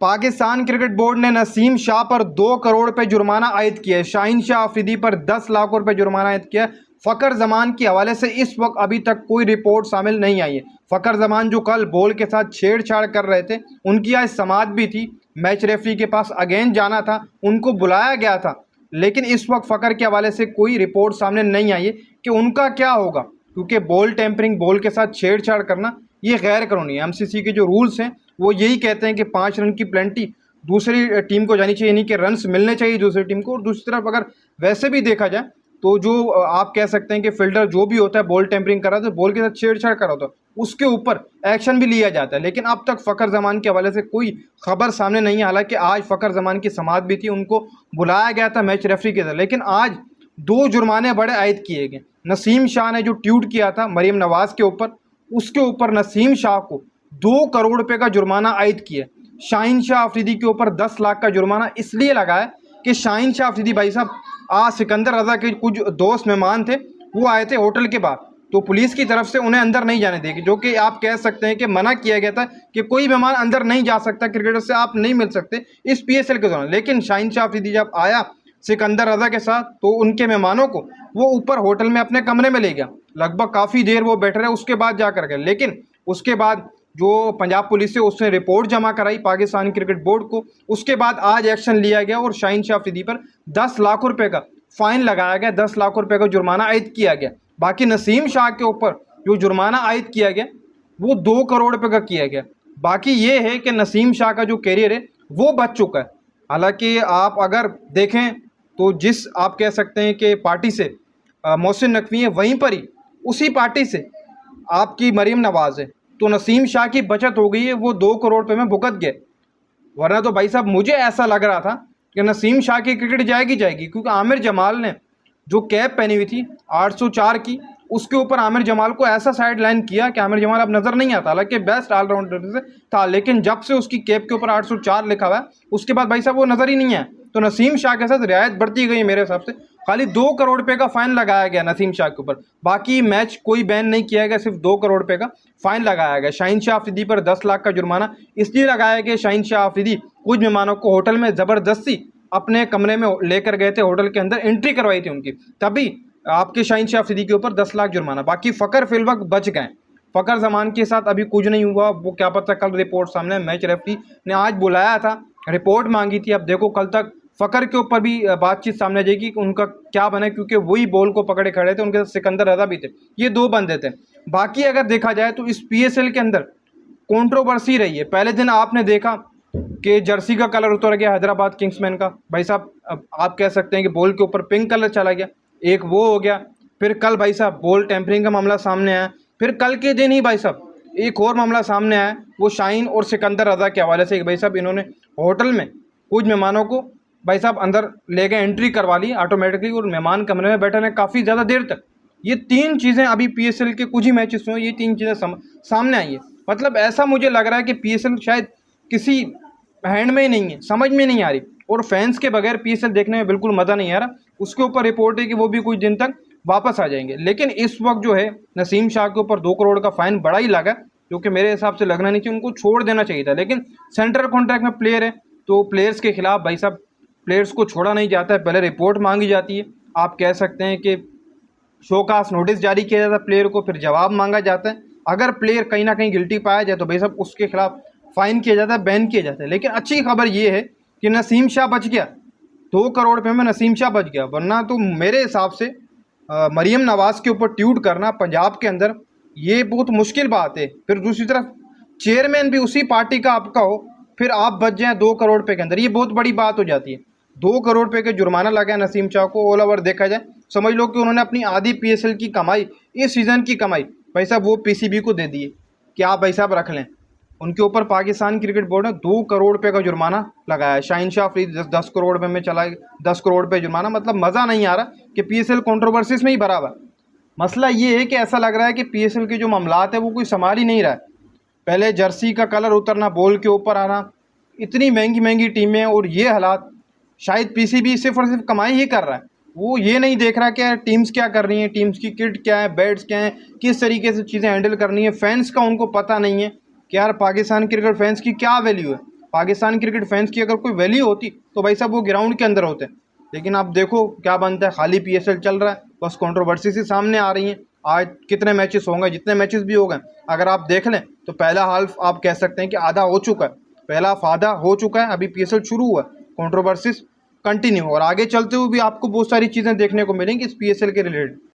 Pakistan cricket board ने नसीम शाह पर 2 करोड़ रुपए जुर्माना आयद किया है। शाहीन शाह अफरीदी पर 10 लाख रुपए जुर्माना आयद किया है। फ़खर जमान के हवाले से इस वक्त अभी तक कोई रिपोर्ट शामिल नहीं आई है। फ़खर जमान जो कल बॉल के साथ छेड़छाड़ कर रहे थे, उनकी आज समाअत भी थी। मैच रेफरी के पास अगेन जाना था, उनको बुलाया गया था, लेकिन इस वक्त फ़खर के हवाले से कोई रिपोर्ट सामने नहीं आई है कि उनका क्या होगा, क्योंकि बॉल टेम्परिंग, बॉल के साथ छेड़छाड़ करना ये गैर कानूनी है। एमसीसी के जो रूल्स हैं वो यही कहते हैं कि 5 रन की प्लेंटी दूसरी टीम को जानी चाहिए, यानी कि रन्स मिलने चाहिए दूसरी टीम को। और दूसरी तरफ अगर वैसे भी देखा जाए तो जो आप कह सकते हैं कि फील्डर जो भी होता है बॉल टेम्परिंग कर रहा था, बॉल के साथ छेड़छाड़ कर रहा था, उसके ऊपर एक्शन भी लिया जाता है। लेकिन अब तक फ़खर जमान के हवाले से कोई खबर सामने नहीं है। हालांकि आज फ़खर जमान की समाअत भी थी, उनको बुलाया गया था मैच रेफरी के तरफ, लेकिन आज 2 जुर्माने बड़े आयद किए गए। नसीम शाह ने जो ट्वीट किया था मरीम नवाज़ के ऊपर, उसके ऊपर नसीम शाह को 2 करोड़ रुपए का जुर्माना आयद किया। शाहीन शाह अफरीदी के ऊपर 10 लाख का जुर्माना इसलिए लगा है कि शाहीन शाह अफरीदी भाई साहब आज सिकंदर रज़ा के कुछ दोस्त मेहमान थे, वो आए थे होटल के बाद, तो पुलिस की तरफ से उन्हें अंदर नहीं जाने देगी, जो कि आप कह सकते हैं कि मना किया गया था कि कोई मेहमान अंदर नहीं जा सकता, क्रिकेटर से आप नहीं मिल सकते इस पीएसएल के दौरान। लेकिन शाहीन शाह अफरीदी जब आया सिकंदर रज़ा के साथ, तो उनके मेहमानों को वो ऊपर होटल में अपने कमरे में ले गया। लगभग काफ़ी देर वो बैठे रहे, उसके बाद जाकर गए। लेकिन उसके बाद जो पंजाब पुलिस है उसने रिपोर्ट जमा कराई पाकिस्तान क्रिकेट बोर्ड को। उसके बाद आज एक्शन लिया गया और शाहीन शाह अफरीदी पर 10 लाख रुपए का फाइन लगाया गया, 10 लाख रुपए का जुर्माना आयद किया गया। बाकी नसीम शाह के ऊपर जो जुर्माना आयद किया गया वो 2 करोड़ रुपए का किया गया। बाकी ये है कि नसीम शाह का जो कैरियर है वो बच चुका है। हालांकि आप अगर देखें तो जिस आप कह सकते हैं कि पार्टी से मोहसिन नकवी है, वहीं पर ही उसी पार्टी से आपकी मरीम नवाज़ है, तो नसीम शाह की बचत हो गई है, वो 2 करोड़ रुपए में भुगत गए। वरना तो भाई साहब मुझे ऐसा लग रहा था कि नसीम शाह की क्रिकेट जाएगी जाएगी, क्योंकि आमिर जमाल ने जो कैप पहनी हुई थी 804 की, उसके ऊपर आमिर जमाल को ऐसा साइड लाइन किया कि आमिर जमाल अब नज़र नहीं आता। हालांकि बेस्ट ऑलराउंडर से था, लेकिन जब से उसकी कैप के ऊपर 804 लिखा हुआ है, उसके बाद भाई साहब वो नज़र ही नहीं है। तो नसीम शाह के साथ रियायत बढ़ती गई मेरे हिसाब से। खाली 2 करोड़ रुपए का फाइन लगाया गया नसीम शाह के ऊपर, बाकी मैच कोई बैन नहीं किया गया, सिर्फ 2 करोड़ रुपए का फाइन लगाया गया। शाहीन शाह अफरीदी पर 10 लाख का जुर्माना इसलिए लगाया गया, शाहीन शाह अफरीदी कुछ मेहमानों को होटल में ज़बरदस्ती अपने कमरे में लेकर गए थे, होटल के अंदर एंट्री करवाई थी उनकी, तभी आपके शाहीन शाह अफरीदी के ऊपर 10 लाख जुर्माना। बाकी फ़खर फिल वक्त बच गए। फ़खर जमान के साथ अभी कुछ नहीं हुआ, वो क्या पता कल रिपोर्ट सामने। मैच रेफरी ने आज बुलाया था, रिपोर्ट मांगी थी, अब देखो कल तक फ़खर के ऊपर भी बातचीत सामने आ जाएगी कि उनका क्या बने, क्योंकि वही बॉल को पकड़े खड़े थे, उनके साथ सिकंदर रज़ा भी थे, ये 2 बंदे थे। बाकी अगर देखा जाए तो इस पीएसएल के अंदर कंट्रोवर्सी रही है। पहले दिन आपने देखा कि जर्सी का कलर उतर गया हैदराबाद किंग्समैन का, भाई साहब आप कह सकते हैं कि बॉल के ऊपर पिंक कलर चला गया, एक वो हो गया। फिर कल भाई साहब बॉल टेम्परिंग का मामला सामने आया। फिर कल के दिन ही भाई साहब एक और मामला सामने आया, वो शाहीन और सिकंदर रज़ा के हवाले से। भाई साहब इन्होंने होटल में कुछ मेहमानों को भाई साहब अंदर ले गए, एंट्री करवा ली ऑटोमेटिकली, और मेहमान कमरे में बैठे रहे काफ़ी ज़्यादा देर तक। ये 3 चीज़ें अभी पीएसएल के कुछ ही मैचेस में ये 3 चीज़ें सामने आई है। मतलब ऐसा मुझे लग रहा है कि पीएसएल शायद किसी हैंड में ही नहीं है, समझ में नहीं आ रही, और फैंस के बगैर पीएसएल देखने में बिल्कुल मज़ा नहीं आ रहा। उसके ऊपर रिपोर्ट है कि वो भी कुछ दिन तक वापस आ जाएंगे। लेकिन इस वक्त जो है नसीम शाह के ऊपर 2 करोड़ का फाइन बड़ा ही लगा, जो कि मेरे हिसाब से लगना नहीं चाहिए, उनको छोड़ देना चाहिए था। लेकिन सेंट्रल कॉन्ट्रैक्ट में प्लेयर है, तो प्लेयर्स के खिलाफ भाई साहब प्लेयर्स को छोड़ा नहीं जाता है, पहले रिपोर्ट मांगी जाती है। आप कह सकते हैं कि शोकास नोटिस जारी किया जाता है प्लेयर को, फिर जवाब मांगा जाता है। अगर प्लेयर कहीं ना कहीं गिल्टी पाया जाए तो भाई साहब उसके खिलाफ फाइन किया जाता है, बैन किया जाता है। लेकिन अच्छी खबर ये है कि नसीम शाह बच गया, 2 करोड़ रुपये में नसीम शाह बच गया। वरना तो मेरे हिसाब से मरीम नवाज़ के ऊपर ट्वीट करना पंजाब के अंदर ये बहुत मुश्किल बात है। फिर दूसरी तरफ चेयरमैन भी उसी पार्टी का आपका हो, फिर आप बच जाएँ 2 करोड़ रुपये के अंदर, ये बहुत बड़ी बात हो जाती है। 2 करोड़ रुपये का जुर्माना लगा है नसीम शाह को। ऑल ओवर देखा जाए समझ लो कि उन्होंने अपनी आधी पीएसएल की कमाई, इस सीज़न की कमाई भाई साहब वो पीसीबी को दे दी है कि आप भाई साहब रख लें। उनके ऊपर पाकिस्तान क्रिकेट बोर्ड ने 2 करोड़ रुपये का जुर्माना लगाया है। शाहीन शाह अफरीदी 10 करोड़ रुपये में चला, 10 करोड़ रुपये जुर्माना। मतलब मज़ा नहीं आ रहा कि पीएसएल कंट्रोवर्सीज में ही भरा हुआ। मसला ये है कि ऐसा लग रहा है कि पीएसएल के जो मामलात है वो कोई संभाल ही नहीं रहा है। पहले जर्सी का कलर उतरना, बॉल के ऊपर आना, इतनी महंगी महंगी टीमें, और ये हालात। शायद पीसीबी सिर्फ और सिर्फ कमाई ही कर रहा है, वो ये नहीं देख रहा कि टीम्स क्या कर रही हैं, टीम्स की किट क्या है, बैट्स क्या हैं, किस तरीके से चीज़ें हैंडल करनी है। फैंस का उनको पता नहीं है कि यार पाकिस्तान क्रिकेट फैंस की क्या वैल्यू है। पाकिस्तान क्रिकेट फैंस की अगर कोई वैल्यू होती तो भाई साहब वो ग्राउंड के अंदर होते। लेकिन आप देखो क्या बनता है, खाली पीएसएल चल रहा है, बस कंट्रोवर्सी से सामने आ रही हैं। आज कितने मैचेस होंगे, जितने मैचेस भी हो गए, अगर आप देख लें तो पहला हाल्फ आप कह सकते हैं कि आधा हो चुका है, पहला हाफ आधा हो चुका है, अभी पीएसएल शुरू हुआ है, कंट्रोवर्सीज कंटिन्यू, और आगे चलते हुए भी आपको बहुत सारी चीज़ें देखने को मिलेंगी इस पीएसएल के रिलेटेड।